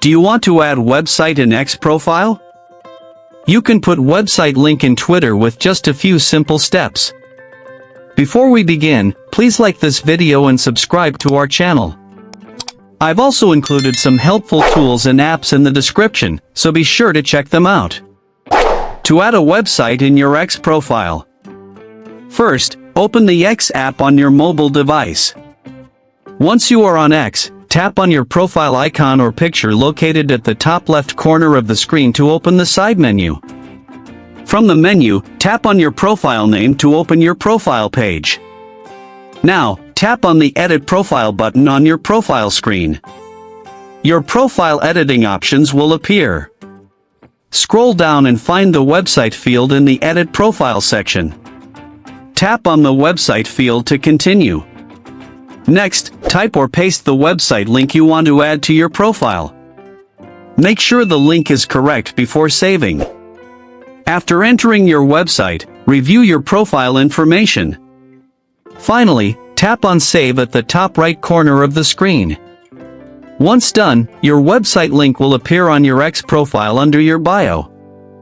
Do you want to add website in X profile? You can put website link in Twitter with just a few simple steps. Before we begin, please like this video and subscribe to our channel. I've also included some helpful tools and apps in the description, so be sure to check them out. To add a website in your X profile. First, open the X app on your mobile device. Once you are on X, tap on your profile icon or picture located at the top left corner of the screen to open the side menu. From the menu, tap on your profile name to open your profile page. Now, tap on the Edit Profile button on your profile screen. Your profile editing options will appear. Scroll down and find the website field in the Edit Profile section. Tap on the website field to continue. Next, type or paste the website link you want to add to your profile. Make sure the link is correct before saving. After entering your website, review your profile information. Finally, tap on Save at the top right corner of the screen. Once done, your website link will appear on your X profile under your bio.